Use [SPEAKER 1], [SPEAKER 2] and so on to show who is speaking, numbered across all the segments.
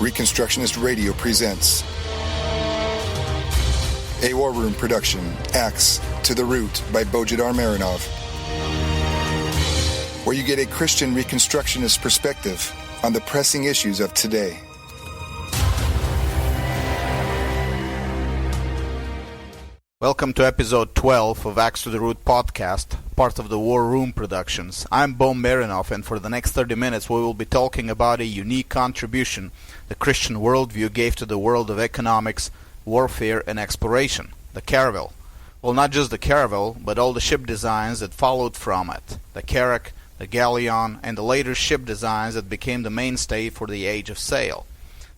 [SPEAKER 1] Reconstructionist Radio presents a War Room production, Axe to the Root by Bojidar Marinov, where you get a Christian Reconstructionist perspective on the pressing issues of today.
[SPEAKER 2] Welcome to episode 12 of Axe to the Root podcast, part of the War Room Productions. I'm Bo Marinov, and for the next 30 minutes we will be talking about a unique contribution the Christian worldview gave to the world of economics, warfare, and exploration, the Caravel. Well, not just the Caravel, but all the ship designs that followed from it, the Carrack, the Galleon, and the later ship designs that became the mainstay for the Age of Sail.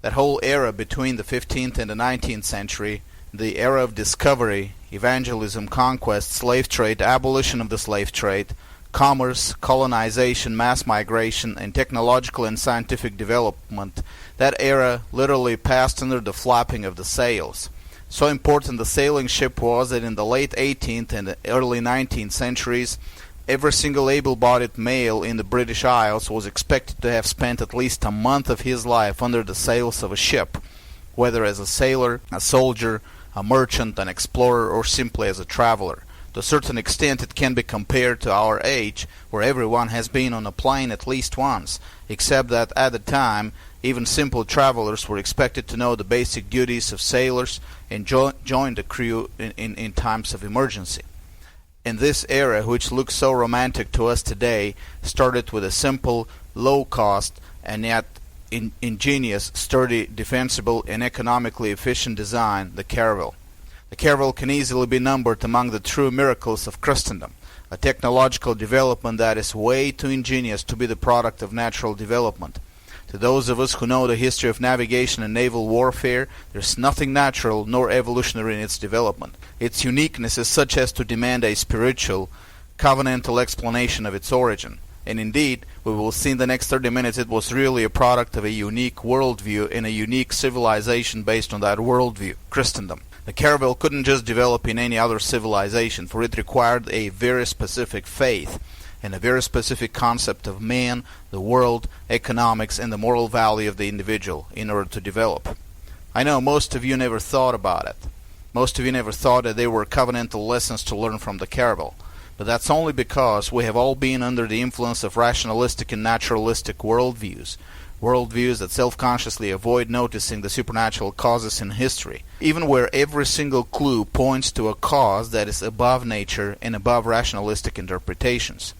[SPEAKER 2] That whole era between the 15th and the 19th century, the era of discovery, evangelism, conquest, slave trade, abolition of the slave trade, commerce, colonization, mass migration, and technological and scientific development, that era literally passed under the flapping of the sails. So important the sailing ship was that in the late 18th and the early 19th centuries, every single able-bodied male in the British Isles was expected to have spent at least a month of his life under the sails of a ship, whether as a sailor, a soldier, a merchant, an explorer, or simply as a traveler. To a certain extent it can be compared to our age, where everyone has been on a plane at least once, except that at the time even simple travelers were expected to know the basic duties of sailors and join the crew in times of emergency. And this era, which looks so romantic to us today, started with a simple, low-cost, and yet ingenious, sturdy, defensible, and economically efficient design, the Caravel. The Caravel can easily be numbered among the true miracles of Christendom, a technological development that is way too ingenious to be the product of natural development. To those of us who know the history of navigation and naval warfare, there's nothing natural nor evolutionary in its development. Its uniqueness is such as to demand a spiritual, covenantal explanation of its origin. And indeed, we will see in the next 30 minutes it was really a product of a unique worldview and a unique civilization based on that worldview, Christendom. The Caravel couldn't just develop in any other civilization, for it required a very specific faith and a very specific concept of man, the world, economics, and the moral value of the individual in order to develop. I know most of you never thought about it. Most of you never thought that there were covenantal lessons to learn from the Caravel. But that's only because we have all been under the influence of rationalistic and naturalistic worldviews that self-consciously avoid noticing the supernatural causes in history, even where every single clue points to a cause that is above nature and above rationalistic interpretations.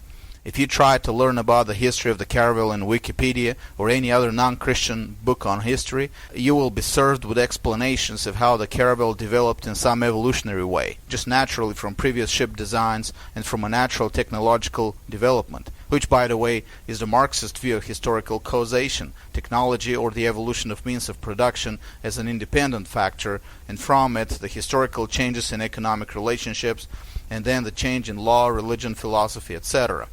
[SPEAKER 2] If you try to learn about the history of the Caravel in Wikipedia or any other non-Christian book on history, you will be served with explanations of how the Caravel developed in some evolutionary way, just naturally from previous ship designs and from a natural technological development, which, by the way, is the Marxist view of historical causation, technology or the evolution of means of production as an independent factor, and from it the historical changes in economic relationships, and then the change in law, religion, philosophy, etc.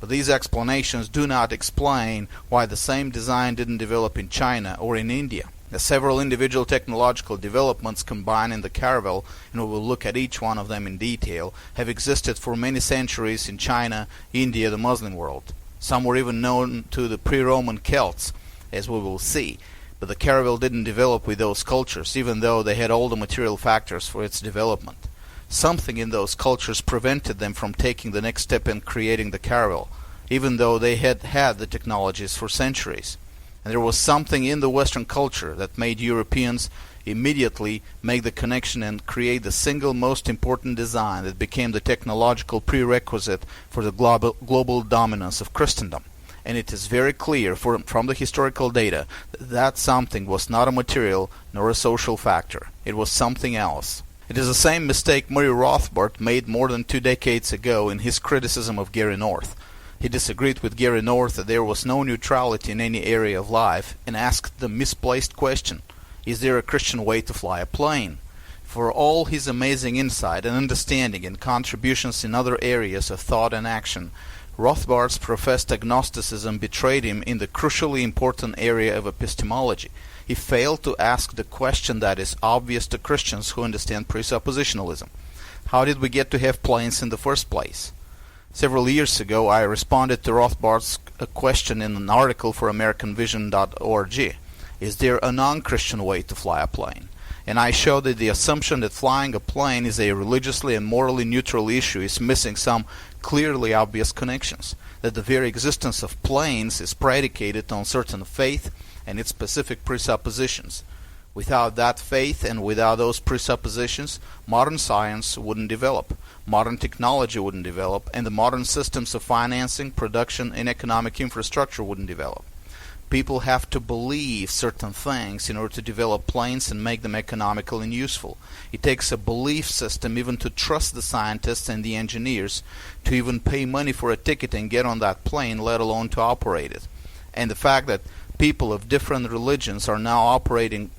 [SPEAKER 2] But these explanations do not explain why the same design didn't develop in China or in India. The several individual technological developments combined in the Caravel, and we will look at each one of them in detail, have existed for many centuries in China, India, the Muslim world. Some were even known to the pre-Roman Celts, as we will see. But the Caravel didn't develop with those cultures, even though they had all the material factors for its development. Something in those cultures prevented them from taking the next step in creating the Caravel, even though they had had the technologies for centuries. And there was something in the Western culture that made Europeans immediately make the connection and create the single most important design that became the technological prerequisite for the global dominance of Christendom. And it is very clear from the historical data that something was not a material nor a social factor. It was something else. It is the same mistake Murray Rothbard made more than 2 decades ago in his criticism of Gary North. He disagreed with Gary North that there was no neutrality in any area of life and asked the misplaced question, is there a Christian way to fly a plane? For all his amazing insight and understanding and contributions in other areas of thought and action, Rothbard's professed agnosticism betrayed him in the crucially important area of epistemology. He failed to ask the question that is obvious to Christians who understand presuppositionalism. How did we get to have planes in the first place? Several years ago, I responded to Rothbard's question in an article for AmericanVision.org. Is there a non-Christian way to fly a plane? And I show that the assumption that flying a plane is a religiously and morally neutral issue is missing some clearly obvious connections, that the very existence of planes is predicated on certain faith and its specific presuppositions. Without that faith and without those presuppositions, modern science wouldn't develop, modern technology wouldn't develop, and the modern systems of financing, production, and economic infrastructure wouldn't develop. People have to believe certain things in order to develop planes and make them economical and useful. It takes a belief system even to trust the scientists and the engineers, to even pay money for a ticket and get on that plane, let alone to operate it. And the fact that people of different religions are now operating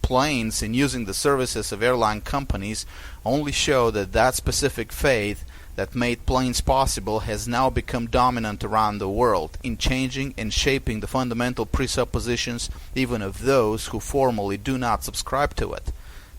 [SPEAKER 2] planes and using the services of airline companies only show that that specific faith that made planes possible has now become dominant around the world in changing and shaping the fundamental presuppositions even of those who formally do not subscribe to it.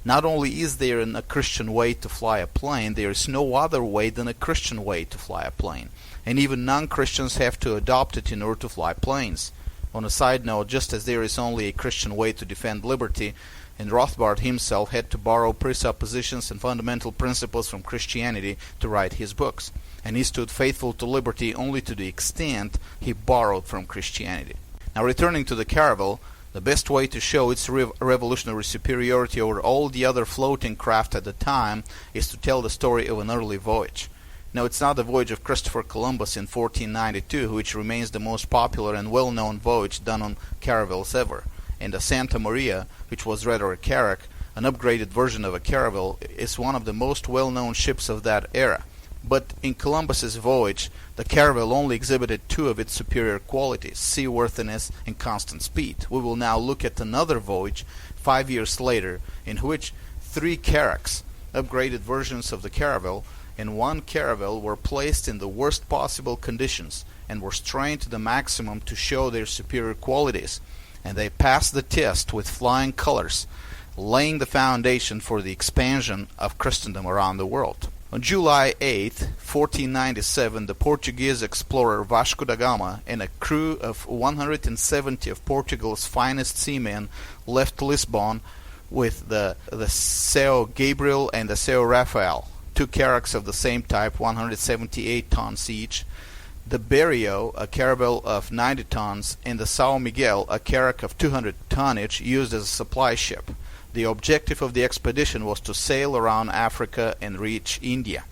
[SPEAKER 2] Not only is there a Christian way to fly a plane, there is no other way than a Christian way to fly a plane, and even non-Christians have to adopt it in order to fly planes. On a side note, just as there is only a Christian way to defend liberty, and Rothbard himself had to borrow presuppositions and fundamental principles from Christianity to write his books, and he stood faithful to liberty only to the extent he borrowed from Christianity. Now, returning to the Caravel, the best way to show its revolutionary superiority over all the other floating craft at the time is to tell the story of an early voyage. Now, it's not the voyage of Christopher Columbus in 1492, which remains the most popular and well-known voyage done on caravels ever, and the Santa Maria, which was rather a carrack, an upgraded version of a caravel, is one of the most well-known ships of that era. But in Columbus's voyage, the caravel only exhibited two of its superior qualities, seaworthiness and constant speed. We will now look at another voyage 5 years later, in which 3 carracks, upgraded versions of the caravel, and 1 caravel were placed in the worst possible conditions and were strained to the maximum to show their superior qualities, and they passed the test with flying colors, laying the foundation for the expansion of Christendom around the world. On July 8, 1497, the Portuguese explorer Vasco da Gama and a crew of 170 of Portugal's finest seamen left Lisbon with the São Gabriel and the São Rafael, 2 carracks of the same type, 178 tons each, the Berrio, a caravel of 90 tons, and the São Miguel, a carrack of 200 tonnage, used as a supply ship. The objective of the expedition was to sail around Africa and reach India.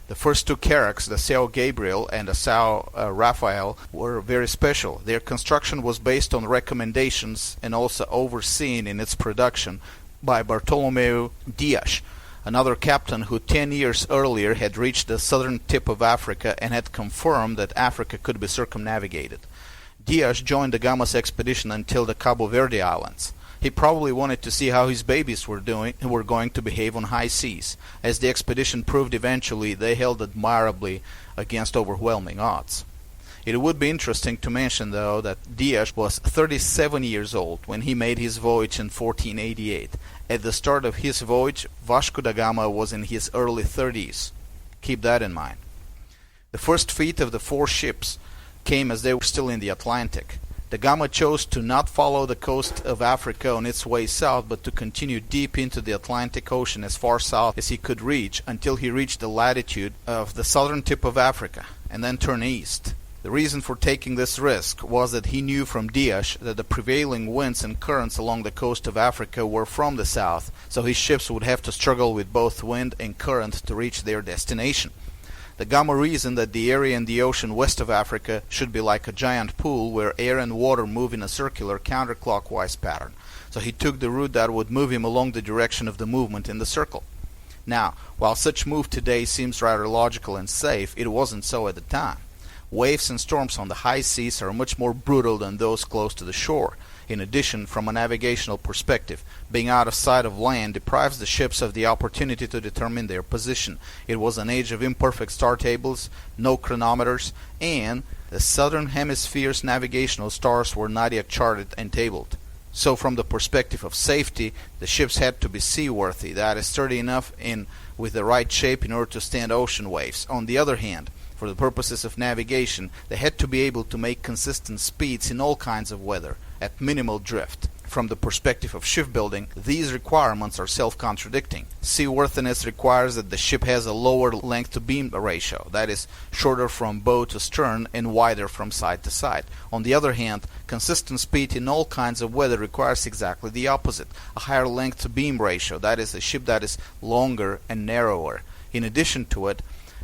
[SPEAKER 2] The first 2 carracks, the São Gabriel and the São Rafael, were very special. Their construction was based on recommendations and also overseen in its production by Bartolomeu Dias, another captain who 10 years earlier had reached the southern tip of Africa and had confirmed that Africa could be circumnavigated. Dias joined the Gama's expedition until the Cabo Verde Islands. He probably wanted to see how his babies were going to behave on high seas. As the expedition proved eventually, they held admirably against overwhelming odds. It would be interesting to mention, though, that Dias was 37 years old when he made his voyage in 1488. At the start of his voyage, Vasco da Gama was in his early 30s. Keep that in mind. The first fleet of the 4 ships came as they were still in the Atlantic. Da Gama chose to not follow the coast of Africa on its way south, but to continue deep into the Atlantic Ocean as far south as he could reach until he reached the latitude of the southern tip of Africa, and then turn east. The reason for taking this risk was that he knew from Dias that the prevailing winds and currents along the coast of Africa were from the south, so his ships would have to struggle with both wind and current to reach their destination. Da Gama reasoned that the area in the ocean west of Africa should be like a giant pool where air and water move in a circular counterclockwise pattern, so he took the route that would move him along the direction of the movement in the circle. Now, while such move today seems rather logical and safe, it wasn't so at the time. Waves and storms on the high seas are much more brutal than those close to the shore. In addition, from a navigational perspective, being out of sight of land deprives the ships of the opportunity to determine their position. It was an age of imperfect star tables, no chronometers, and the southern hemisphere's navigational stars were not yet charted and tabled. So from the perspective of safety, the ships had to be seaworthy, that is, sturdy enough and with the right shape in order to stand ocean waves. On the other hand, for the purposes of navigation, they had to be able to make consistent speeds in all kinds of weather, at minimal drift. from the perspective of shipbuilding, these requirements are self-contradicting. Seaworthiness requires that the ship has a lower length-to-beam ratio, that is, shorter from bow to stern and wider from side to side. On the other hand, consistent speed in all kinds of weather requires exactly the opposite, a higher length-to-beam ratio, that is, a ship that is longer and narrower. In addition to it,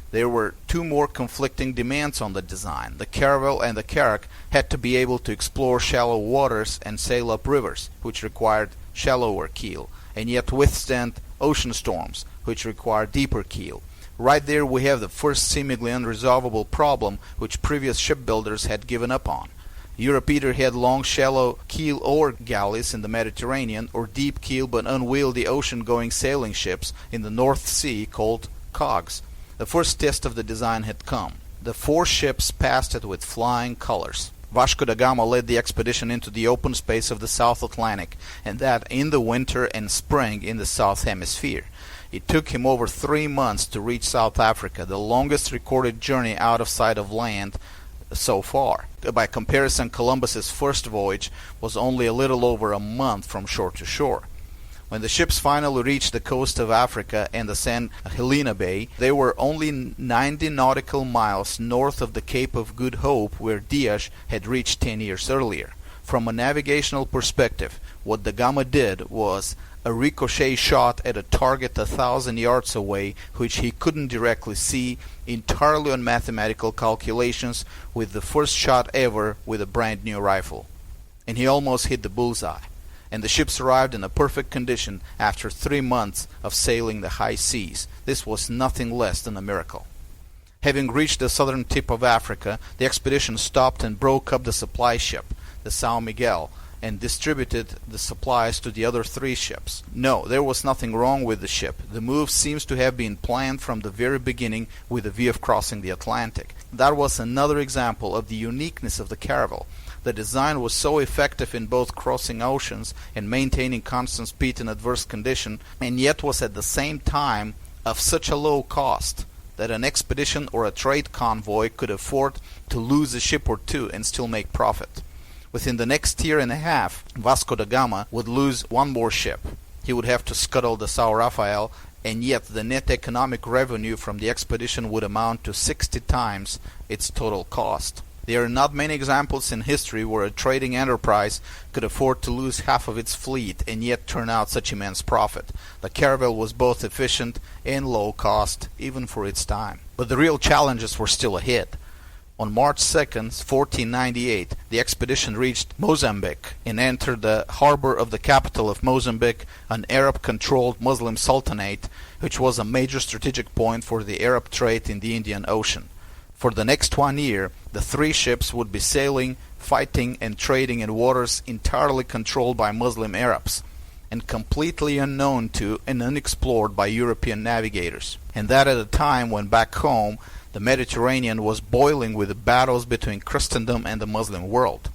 [SPEAKER 2] there were two more conflicting demands on the design. The Caravel and the Carrack had to be able to explore shallow waters and sail up rivers, which required shallower keel, and yet withstand ocean storms, which require deeper keel. Right there we have the first seemingly unresolvable problem which previous shipbuilders had given up on. Europe either had long shallow keel oar galleys in the Mediterranean or deep keel but unwieldy ocean-going sailing ships in the North Sea called cogs. The first test of the design had come. The 4 ships passed it with flying colors. Vasco da Gama led the expedition into the open space of the South Atlantic, and that in the winter and spring in the South Hemisphere. It took him over 3 months to reach South Africa, the longest recorded journey out of sight of land so far. By comparison, Columbus's first voyage was only a little over a month from shore to shore. When the ships finally reached the coast of Africa and the St. Helena Bay, they were only 90 nautical miles north of the Cape of Good Hope, where Diaz had reached 10 years earlier. From a navigational perspective, what da Gama did was a ricochet shot at a target 1,000 yards away, which he couldn't directly see, entirely on mathematical calculations, with the first shot ever with a brand new rifle. And he almost hit the bullseye. And the ships arrived in a perfect condition after 3 months of sailing the high seas. This was nothing less than a miracle. Having reached the southern tip of Africa, the expedition stopped and broke up the supply ship, the São Miguel, and distributed the supplies to the other 3 ships. No, there was nothing wrong with the ship. The move seems to have been planned from the very beginning with a view of crossing the Atlantic. That was another example of the uniqueness of the Caravel. The design was so effective in both crossing oceans and maintaining constant speed in adverse condition, and yet was at the same time of such a low cost that an expedition or a trade convoy could afford to lose a ship or 2 and still make profit. Within the next year and a half, Vasco da Gama would lose 1 more ship. He would have to scuttle the São Rafael, and yet the net economic revenue from the expedition would amount to 60 times its total cost. There are not many examples in history where a trading enterprise could afford to lose half of its fleet and yet turn out such immense profit. The Caravel was both efficient and low cost, even for its time. But the real challenges were still ahead. On March 2nd, 1498, the expedition reached Mozambique and entered the harbor of the capital of Mozambique, an Arab-controlled Muslim sultanate, which was a major strategic point for the Arab trade in the Indian Ocean. For the next 1 year, the 3 ships would be sailing, fighting, and trading in waters entirely controlled by Muslim Arabs, and completely unknown to and unexplored by European navigators. And that at a time when back home, the Mediterranean was boiling with the battles between Christendom and the Muslim world.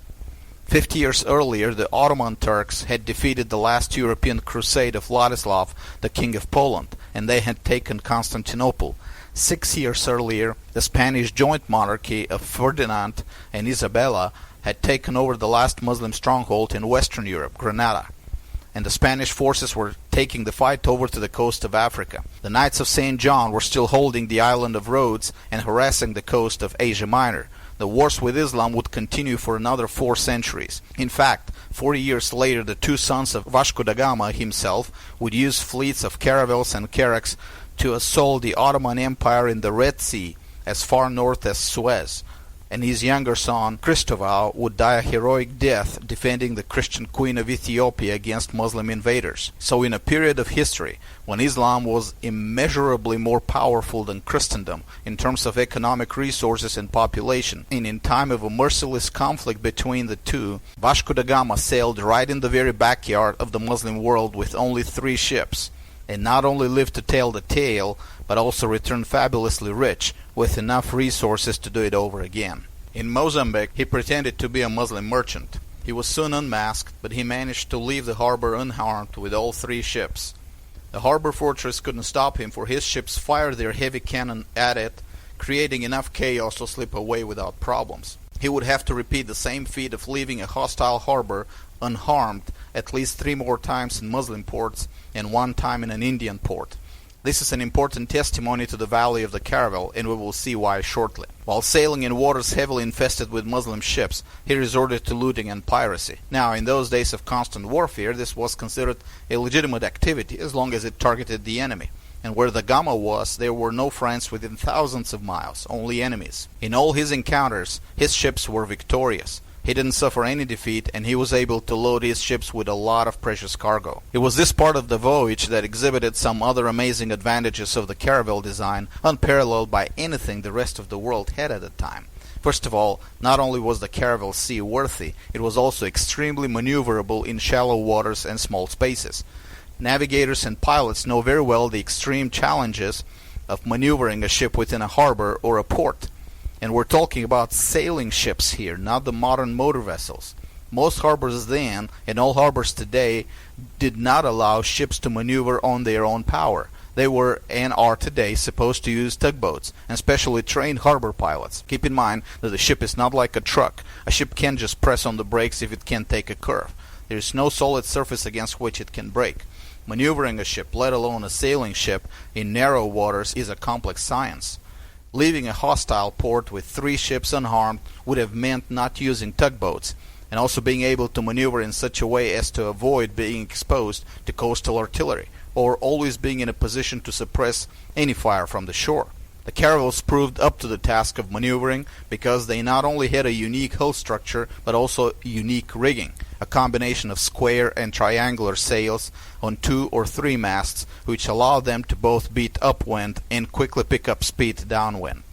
[SPEAKER 2] 50 years earlier, the Ottoman Turks had defeated the last European crusade of Vladislav, the King of Poland, and they had taken Constantinople. 6 years earlier, the Spanish joint monarchy of Ferdinand and Isabella had taken over the last Muslim stronghold in Western Europe, Granada, and the Spanish forces were taking the fight over to the coast of Africa. The Knights of St. John were still holding the island of Rhodes and harassing the coast of Asia Minor. The wars with Islam would continue for another 4 centuries. In fact, 40 years later, the 2 sons of Vasco da Gama himself would use fleets of caravels and carracks to assault the Ottoman Empire in the Red Sea as far north as Suez, and his younger son Christendom would die a heroic death defending the Christian Queen of Ethiopia against Muslim invaders. So in a period of history when Islam was immeasurably more powerful than Christendom in terms of economic resources and population, and in time of a merciless conflict between the two, Vasco da Gama sailed right in the very backyard of the Muslim world with only 3 ships, and not only lived to tell the tale, but also returned fabulously rich, with enough resources to do it over again. In Mozambique, he pretended to be a Muslim merchant. He was soon unmasked, but he managed to leave the harbor unharmed with all 3 ships. The harbor fortress couldn't stop him, for his ships fired their heavy cannon at it, creating enough chaos to slip away without problems. He would have to repeat the same feat of leaving a hostile harbor unharmed at least 3 more times in Muslim ports and 1 time in an Indian port. This is an important testimony to the value of the Caravel, and we will see why shortly. While sailing in waters heavily infested with Muslim ships, he resorted to looting and piracy. Now, in those days of constant warfare, this was considered a legitimate activity as long as it targeted the enemy. And where the Gama was, there were no friends within thousands of miles, only enemies. In all his encounters, his ships were victorious. He didn't suffer any defeat, and he was able to load his ships with a lot of precious cargo. It was this part of the voyage that exhibited some other amazing advantages of the Caravel design, unparalleled by anything the rest of the world had at the time. First of all, not only was the Caravel seaworthy, it was also extremely maneuverable in shallow waters and small spaces. Navigators and pilots know very well the extreme challenges of maneuvering a ship within a harbor or a port. And we're talking about sailing ships here, not the modern motor vessels. Most harbors then, and all harbors today, did not allow ships to maneuver on their own power. They were, and are today, supposed to use tugboats, and specially trained harbor pilots. Keep in mind that the ship is not like a truck. A ship can't just press on the brakes if it can't take a curve. There is no solid surface against which it can brake. Maneuvering a ship, let alone a sailing ship, in narrow waters is a complex science. Leaving a hostile port with 3 ships unharmed would have meant not using tugboats, and also being able to maneuver in such a way as to avoid being exposed to coastal artillery, or always being in a position to suppress any fire from the shore. The Caravels proved up to the task of maneuvering because they not only had a unique hull structure but also unique rigging, a combination of square and triangular sails on 2 or 3 masts, which allowed them to both beat upwind and quickly pick up speed downwind.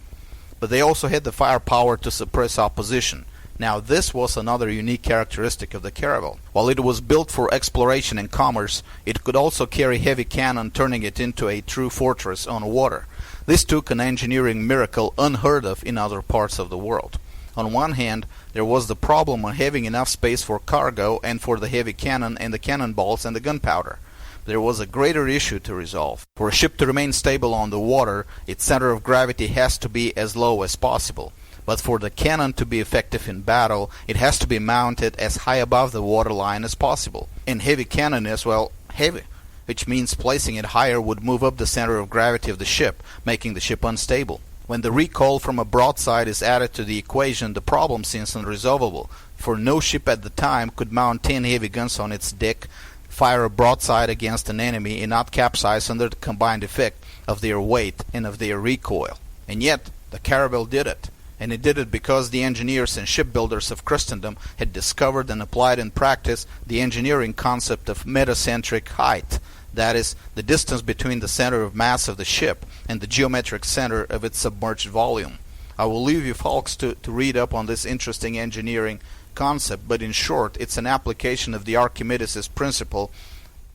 [SPEAKER 2] But they also had the firepower to suppress opposition. Now this was another unique characteristic of the Caravel. While it was built for exploration and commerce, it could also carry heavy cannon, turning it into a true fortress on water. This took an engineering miracle unheard of in other parts of the world. On one hand, there was the problem of having enough space for cargo and for the heavy cannon and the cannonballs and the gunpowder. There was a greater issue to resolve. For a ship to remain stable on the water, its center of gravity has to be as low as possible. But for the cannon to be effective in battle, it has to be mounted as high above the waterline as possible. And heavy cannon is, well, heavy, which means placing it higher would move up the center of gravity of the ship, making the ship unstable. When the recoil from a broadside is added to the equation, the problem seems unresolvable, for no ship at the time could mount 10 heavy guns on its deck, fire a broadside against an enemy, and not capsize under the combined effect of their weight and of their recoil. And yet, the Caravel did it. And it did it because the engineers and shipbuilders of Christendom had discovered and applied in practice the engineering concept of metacentric height, that is, the distance between the center of mass of the ship and the geometric center of its submerged volume. I will leave you folks to read up on this interesting engineering concept, but in short, it's an application of the Archimedes' principle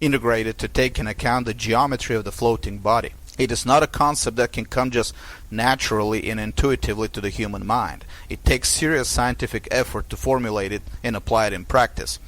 [SPEAKER 2] integrated to take into account the geometry of the floating body. It is not a concept that can come just naturally and intuitively to the human mind. It takes serious scientific effort to formulate it and apply it in practice.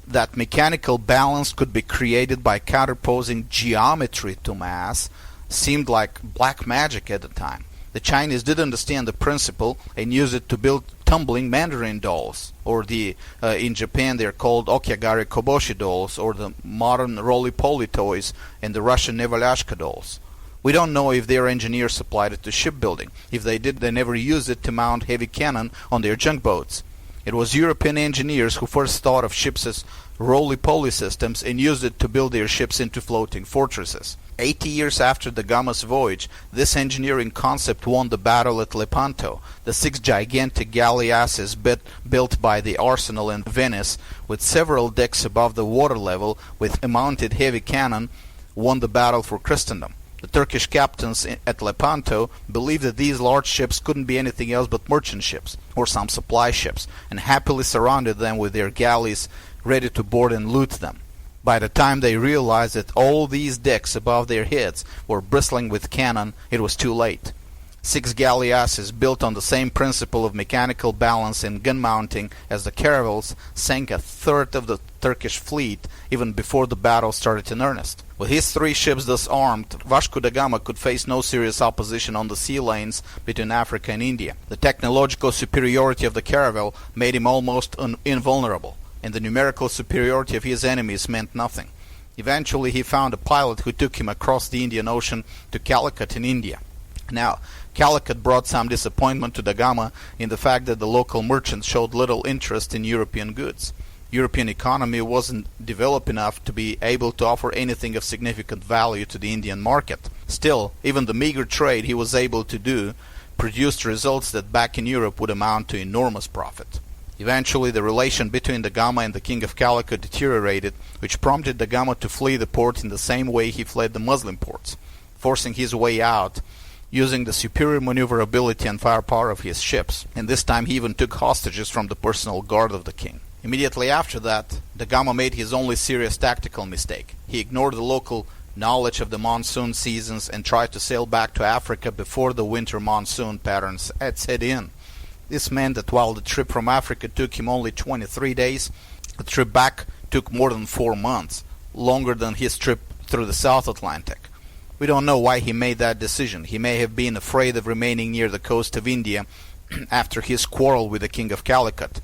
[SPEAKER 2] That mechanical balance could be created by counterposing geometry to mass seemed like black magic at the time. The Chinese did understand the principle and used it to build tumbling mandarin dolls, or in Japan they're called okiagari koboshi dolls, or the modern roly-poly toys, and the Russian nevalyashka dolls. We don't know if their engineers applied it to shipbuilding. If they did, they never used it to mount heavy cannon on their junk boats. It was European engineers who first thought of ships as roly-poly systems and used it to build their ships into floating fortresses. 80 years after the Gama's voyage, this engineering concept won the battle at Lepanto. The 6 gigantic galleasses built by the arsenal in Venice, with several decks above the water level with mounted heavy cannon, won the battle for Christendom. The Turkish captains at Lepanto believed that these large ships couldn't be anything else but merchant ships, or some supply ships, and happily surrounded them with their galleys ready to board and loot them. By the time they realized that all these decks above their heads were bristling with cannon, it was too late. 6 galleasses built on the same principle of mechanical balance and gun mounting as the Caravels sank a third of the Turkish fleet even before the battle started in earnest. With his 3 ships thus armed, Vasco da Gama could face no serious opposition on the sea lanes between Africa and India. The technological superiority of the Caravel made him almost invulnerable, and the numerical superiority of his enemies meant nothing. Eventually he found a pilot who took him across the Indian Ocean to Calicut in India. Now, Calicut brought some disappointment to da Gama in the fact that the local merchants showed little interest in European goods. European economy wasn't developed enough to be able to offer anything of significant value to the Indian market. Still, even the meager trade he was able to do produced results that back in Europe would amount to enormous profit. Eventually, the relation between da Gama and the king of Calicut deteriorated, which prompted da Gama to flee the port in the same way he fled the Muslim ports, forcing his way out using the superior maneuverability and firepower of his ships, and this time he even took hostages from the personal guard of the king. Immediately after that, da Gama made his only serious tactical mistake. He ignored the local knowledge of the monsoon seasons and tried to sail back to Africa before the winter monsoon patterns had set in. This meant that while the trip from Africa took him only 23 days, the trip back took more than 4 months, longer than his trip through the South Atlantic. We don't know why he made that decision. He may have been afraid of remaining near the coast of India after his quarrel with the king of Calicut.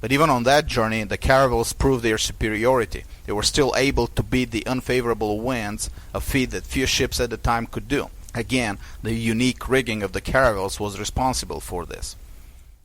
[SPEAKER 2] But even on that journey, the caravels proved their superiority. They were still able to beat the unfavorable winds, a feat that few ships at the time could do. Again, the unique rigging of the caravels was responsible for this.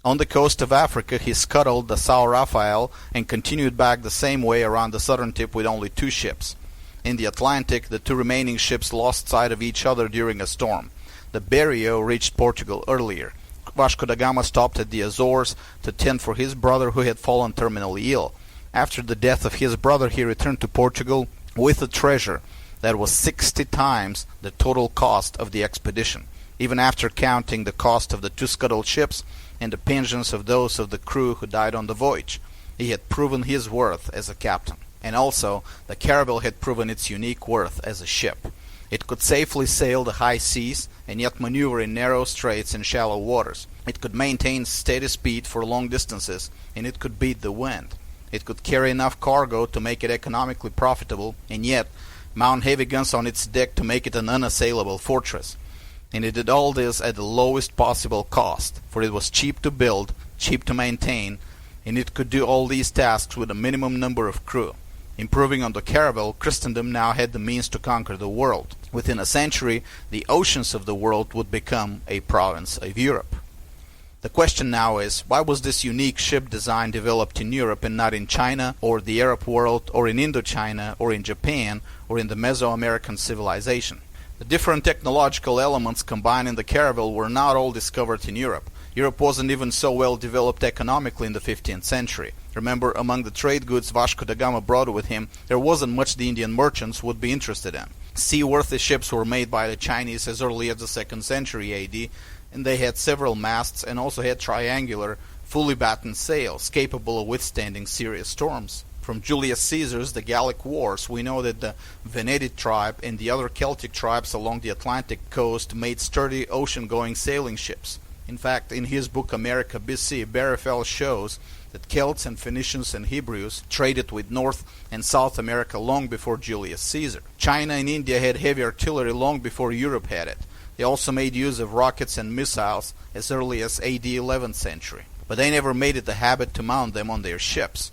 [SPEAKER 2] On the coast of Africa, he scuttled the São Rafael and continued back the same way around the southern tip with only 2 ships. In the Atlantic, the 2 remaining ships lost sight of each other during a storm. The Berrio reached Portugal earlier. Vasco da Gama stopped at the Azores to tend for his brother who had fallen terminally ill. After the death of his brother, he returned to Portugal with a treasure that was 60 times the total cost of the expedition, even after counting the cost of the 2 scuttled ships and the pensions of those of the crew who died on the voyage. He had proven his worth as a captain. And also, the Caravel had proven its unique worth as a ship. It could safely sail the high seas and yet maneuver in narrow straits and shallow waters. It could maintain steady speed for long distances, and it could beat the wind. It could carry enough cargo to make it economically profitable, and yet mount heavy guns on its deck to make it an unassailable fortress. And it did all this at the lowest possible cost, for it was cheap to build, cheap to maintain, and it could do all these tasks with a minimum number of crew. Improving on the Caravel, Christendom now had the means to conquer the world. Within a century, the oceans of the world would become a province of Europe. The question now is, why was this unique ship design developed in Europe and not in China, or the Arab world, or in Indochina, or in Japan, or in the Mesoamerican civilization? The different technological elements combined in the Caravel were not all discovered in Europe. Europe wasn't even so well developed economically in the 15th century. Remember, among the trade goods Vasco da Gama brought with him, there wasn't much the Indian merchants would be interested in. Seaworthy ships were made by the Chinese as early as the 2nd century AD, and they had several masts and also had triangular, fully battened sails, capable of withstanding serious storms. From Julius Caesar's The Gallic Wars, we know that the Veneti tribe and the other Celtic tribes along the Atlantic coast made sturdy ocean-going sailing ships. In fact, in his book America BC, Caravel shows that Celts and Phoenicians and Hebrews traded with North and South America long before Julius Caesar. China and India had heavy artillery long before Europe had it. They also made use of rockets and missiles as early as AD 11th century, but they never made it a habit to mount them on their ships.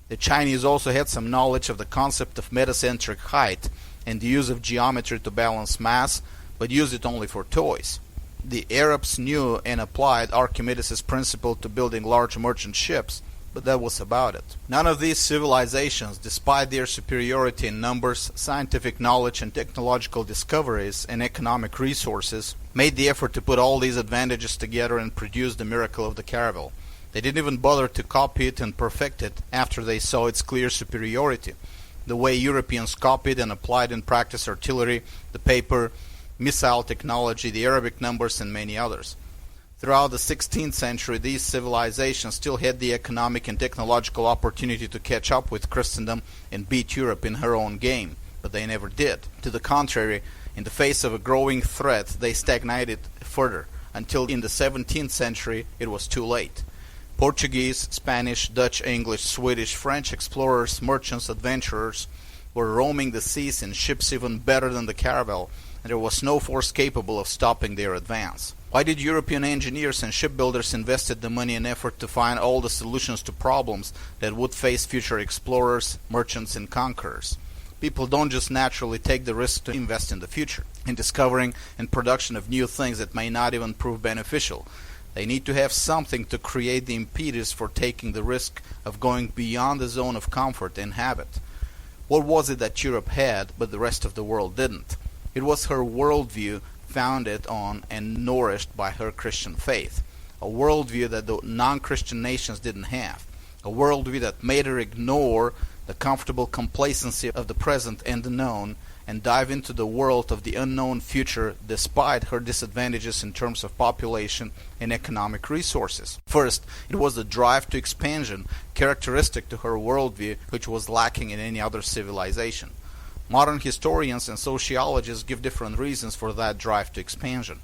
[SPEAKER 2] The Chinese also had some knowledge of the concept of metacentric height and the use of geometry to balance mass, but used it only for toys. The Arabs knew and applied Archimedes' principle to building large merchant ships, but that was about it. None of these civilizations, despite their superiority in numbers, scientific knowledge and technological discoveries and economic resources, made the effort to put all these advantages together and produce the miracle of the Caravel. They didn't even bother to copy it and perfect it after they saw its clear superiority, the way Europeans copied and applied in practice artillery, the paper, missile technology, the Arabic numbers, and many others. Throughout the 16th century, these civilizations still had the economic and technological opportunity to catch up with Christendom and beat Europe in her own game, but they never did. To the contrary, in the face of a growing threat, they stagnated further, until in the 17th century it was too late. Portuguese, Spanish, Dutch, English, Swedish, French explorers, merchants, adventurers were roaming the seas in ships even better than the Caravel, and there was no force capable of stopping their advance. Why did European engineers and shipbuilders invested the money and effort to find all the solutions to problems that would face future explorers, merchants, and conquerors? People don't just naturally take the risk to invest in the future, in discovering and production of new things that may not even prove beneficial. They need to have something to create the impetus for taking the risk of going beyond the zone of comfort and habit. What was it that Europe had, but the rest of the world didn't? It was her worldview, founded on and nourished by her Christian faith. A worldview that the non-Christian nations didn't have. A worldview that made her ignore the comfortable complacency of the present and the known, and dive into the world of the unknown future despite her disadvantages in terms of population and economic resources. First, it was the drive to expansion, characteristic to her worldview, which was lacking in any other civilization. Modern historians and sociologists give different reasons for that drive to expansion.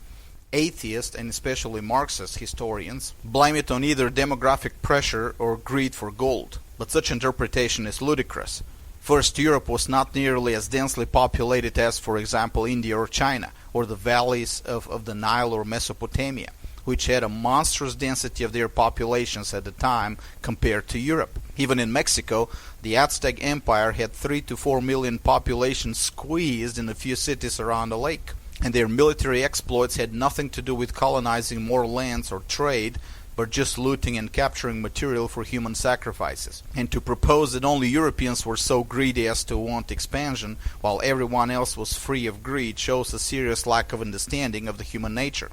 [SPEAKER 2] Atheist, and especially Marxist historians, blame it on either demographic pressure or greed for gold, but such interpretation is ludicrous. First, Europe was not nearly as densely populated as, for example, India or China, or the valleys of the Nile or Mesopotamia, which had a monstrous density of their populations at the time compared to Europe. Even in Mexico, the Aztec Empire had 3 to 4 million population squeezed in a few cities around the lake, and their military exploits had nothing to do with colonizing more lands or trade, but just looting and capturing material for human sacrifices. And to propose that only Europeans were so greedy as to want expansion, while everyone else was free of greed, shows a serious lack of understanding of the human nature.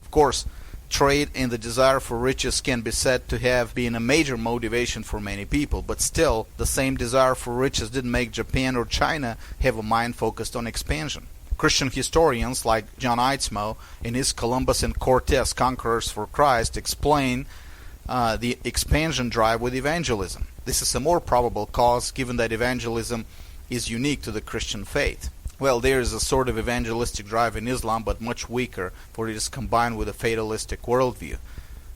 [SPEAKER 2] Of course, trade and the desire for riches can be said to have been a major motivation for many people, but still, the same desire for riches didn't make Japan or China have a mind focused on expansion. Christian historians like John Eitzmo in his Columbus and Cortez Conquerors for Christ explain the expansion drive with evangelism. This is a more probable cause given that evangelism is unique to the Christian faith. Well, there is a sort of evangelistic drive in Islam, but much weaker, for it is combined with a fatalistic worldview.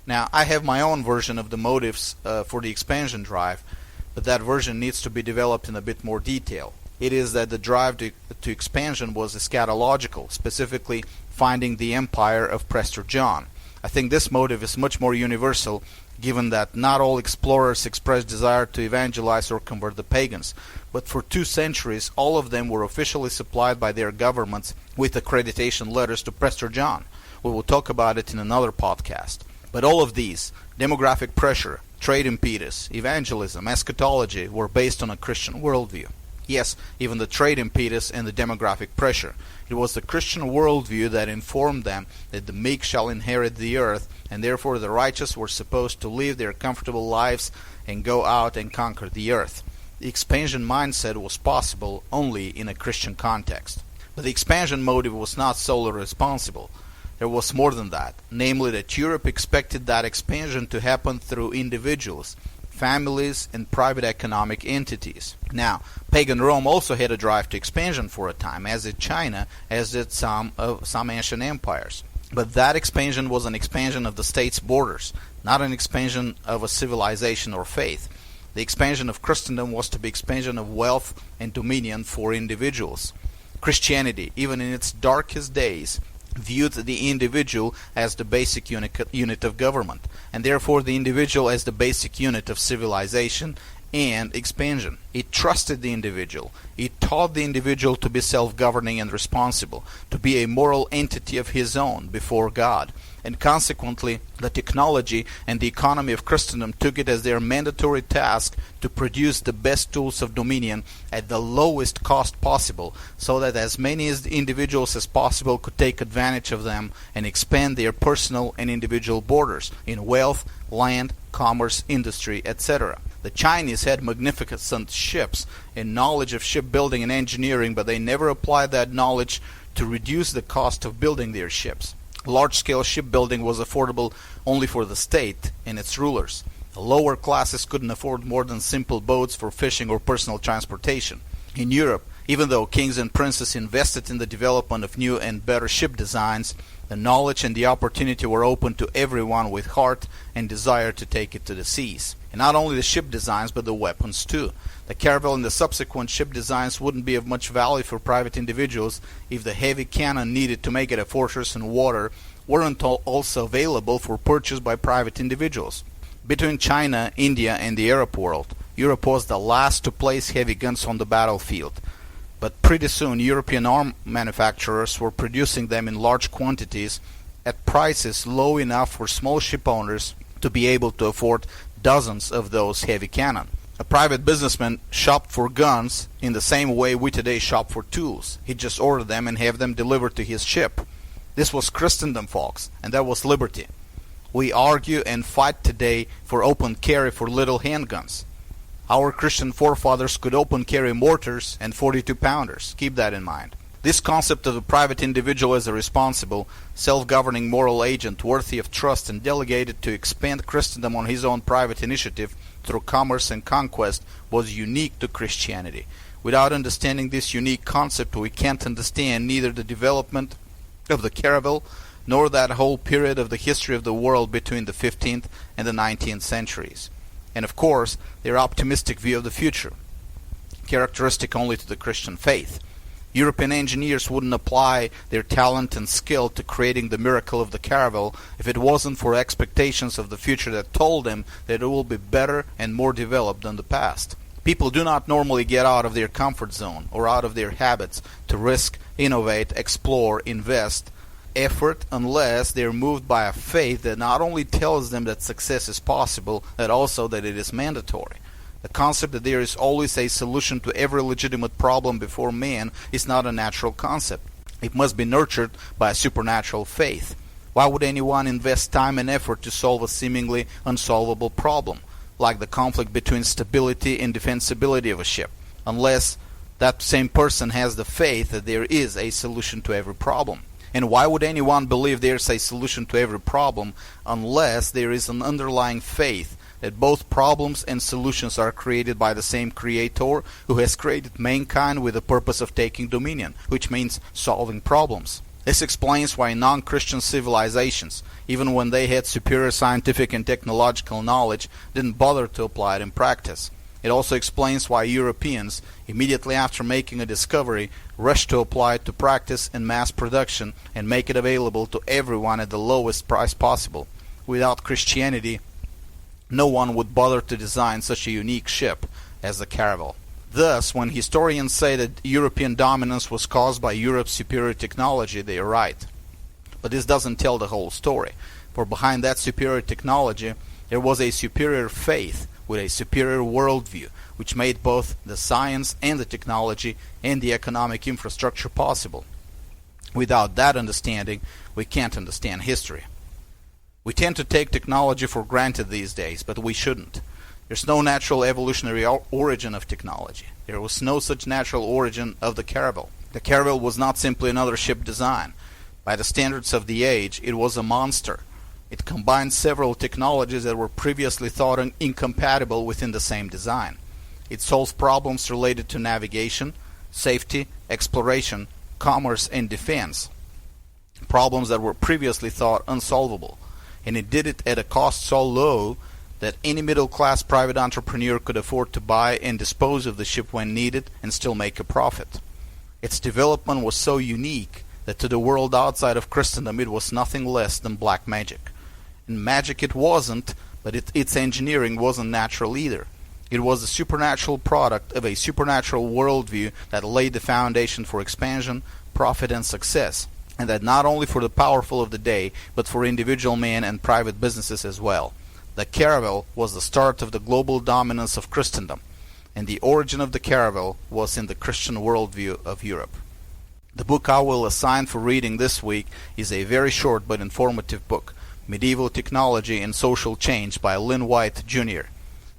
[SPEAKER 2] Now, I have my own version of the motives for the expansion drive, but that version needs to be developed in a bit more detail. It is that the drive to expansion was eschatological, specifically finding the empire of Prester John. I think this motive is much more universal, given that not all explorers expressed desire to evangelize or convert the pagans, but for 2 centuries all of them were officially supplied by their governments with accreditation letters to Prester John. We will talk about it in another podcast. But all of these, demographic pressure, trade impetus, evangelism, eschatology, were based on a Christian worldview. Yes, even the trade impetus and the demographic pressure. It was the Christian worldview that informed them that the meek shall inherit the earth, and therefore the righteous were supposed to live their comfortable lives and go out and conquer the earth. The expansion mindset was possible only in a Christian context. But the expansion motive was not solely responsible. There was more than that, namely that Europe expected that expansion to happen through individuals, families, and private economic entities. Now, pagan Rome also had a drive to expansion for a time, as did China, as did some ancient empires. But that expansion was an expansion of the state's borders, not an expansion of a civilization or faith. The expansion of Christendom was to be expansion of wealth and dominion for individuals. Christianity, even in its darkest days, viewed the individual as the basic unit of government, and therefore the individual as the basic unit of civilization and expansion. It trusted the individual. It taught the individual to be self-governing and responsible, to be a moral entity of his own before God. And consequently, the technology and the economy of Christendom took it as their mandatory task to produce the best tools of dominion at the lowest cost possible, so that as many individuals as possible could take advantage of them and expand their personal and individual borders in wealth, land, commerce, industry, etc. The Chinese had magnificent ships and knowledge of shipbuilding and engineering, but they never applied that knowledge to reduce the cost of building their ships. Large-scale shipbuilding was affordable only for the state and its rulers. The lower classes couldn't afford more than simple boats for fishing or personal transportation. In Europe, Even though kings and princes invested in the development of new and better ship designs, the knowledge and the opportunity were open to everyone with heart and desire to take it to the seas. And not only the ship designs, but the weapons too. The Caravel and the subsequent ship designs wouldn't be of much value for private individuals if the heavy cannon needed to make it a fortress in water weren't also available for purchase by private individuals. Between China, India, and the Arab world, Europe was the last to place heavy guns on the battlefield. But pretty soon European arm manufacturers were producing them in large quantities at prices low enough for small ship owners to be able to afford dozens of those heavy cannon. A private businessman shopped for guns in the same way we today shop for tools. He'd just order them and have them delivered to his ship. This was Christendom, folks, and that was liberty. We argue and fight today for open carry for little handguns. Our Christian forefathers could open carry mortars and 42-pounders. Keep that in mind. This concept of a private individual as a responsible, self-governing moral agent worthy of trust and delegated to expand Christendom on his own private initiative through commerce and conquest was unique to Christianity. Without understanding this unique concept, we can't understand neither the development of the Caravel nor that whole period of the history of the world between the 15th and the 19th centuries. And of course, their optimistic view of the future, characteristic only to the Christian faith. European engineers wouldn't apply their talent and skill to creating the miracle of the Caravel if it wasn't for expectations of the future that told them that it will be better and more developed than the past. People do not normally get out of their comfort zone or out of their habits to risk, innovate, explore, invest effort unless they are moved by a faith that not only tells them that success is possible, but also that it is mandatory. The concept that there is always a solution to every legitimate problem before man is not a natural concept. It must be nurtured by a supernatural faith. Why would anyone invest time and effort to solve a seemingly unsolvable problem, like the conflict between stability and defensibility of a ship, unless that same person has the faith that there is a solution to every problem? And why would anyone believe there's a solution to every problem unless there is an underlying faith that both problems and solutions are created by the same creator who has created mankind with the purpose of taking dominion, which means solving problems? This explains why non-Christian civilizations, even when they had superior scientific and technological knowledge, didn't bother to apply it in practice. It also explains why Europeans, immediately after making a discovery, rushed to apply it to practice and mass production and make it available to everyone at the lowest price possible. Without Christianity, no one would bother to design such a unique ship as the Caravel. Thus, when historians say that European dominance was caused by Europe's superior technology, they are right. But this doesn't tell the whole story, for behind that superior technology, there was a superior faith with a superior worldview, which made both the science and the technology and the economic infrastructure possible. Without that understanding, we can't understand history. We tend to take technology for granted these days, but we shouldn't. There's no natural evolutionary origin of technology. There was no such natural origin of the Caravel. The Caravel was not simply another ship design. By the standards of the age, it was a monster. It combined several technologies that were previously thought incompatible within the same design. It solves problems related to navigation, safety, exploration, commerce, and defense, problems that were previously thought unsolvable. And it did it at a cost so low that any middle-class private entrepreneur could afford to buy and dispose of the ship when needed and still make a profit. Its development was so unique that to the world outside of Christendom it was nothing less than black magic. And magic it wasn't, but its engineering wasn't natural either. It was a supernatural product of a supernatural worldview that laid the foundation for expansion, profit, and success, and that not only for the powerful of the day, but for individual men and private businesses as well. The Caravel was the start of the global dominance of Christendom, and the origin of the Caravel was in the Christian worldview of Europe. The book I will assign for reading this week is a very short but informative book, Medieval Technology and Social Change by Lynn White, Jr.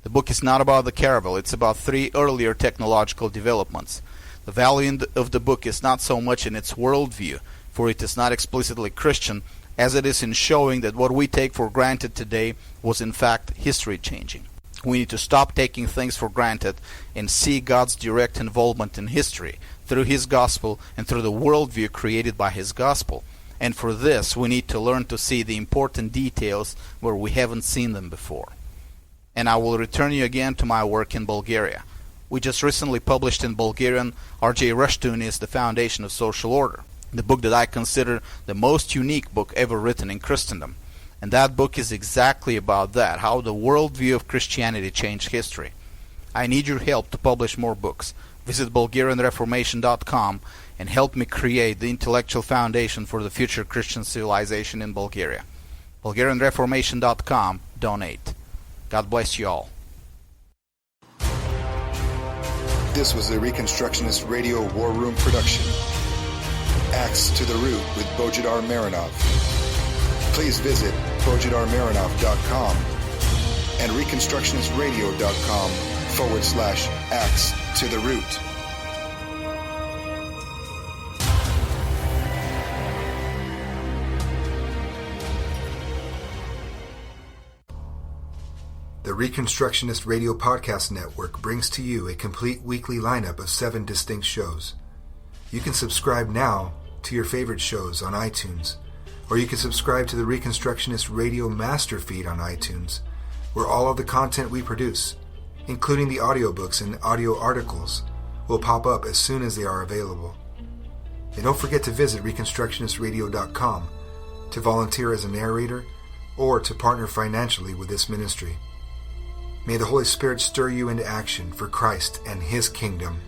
[SPEAKER 2] The book is not about the Caravel, it's about 3 earlier technological developments. The value of the book is not so much in its worldview, for it is not explicitly Christian, as it is in showing that what we take for granted today was in fact history-changing. We need to stop taking things for granted and see God's direct involvement in history through His gospel and through the worldview created by His gospel. And for this, we need to learn to see the important details where we haven't seen them before. And I will return you again to my work in Bulgaria. We just recently published in Bulgarian R.J. Rushtuni's The Foundation of Social Order, the book that I consider the most unique book ever written in Christendom. And that book is exactly about that, how the worldview of Christianity changed history. I need your help to publish more books. Visit BulgarianReformation.com and help me create the intellectual foundation for the future Christian civilization in Bulgaria. BulgarianReformation.com. Donate. God bless you all.
[SPEAKER 1] This was a Reconstructionist Radio War Room production. Axe to the Root with Bojidar Marinov. Please visit BojidarMarinov.com and ReconstructionistRadio.com/Axe to the Root. The Reconstructionist Radio Podcast Network brings to you a complete weekly lineup of 7 distinct shows. You can subscribe now to your favorite shows on iTunes, or you can subscribe to the Reconstructionist Radio Master Feed on iTunes, where all of the content we produce, including the audiobooks and audio articles, will pop up as soon as they are available. And don't forget to visit ReconstructionistRadio.com to volunteer as a narrator or to partner financially with this ministry. May the Holy Spirit stir you into action for Christ and His kingdom.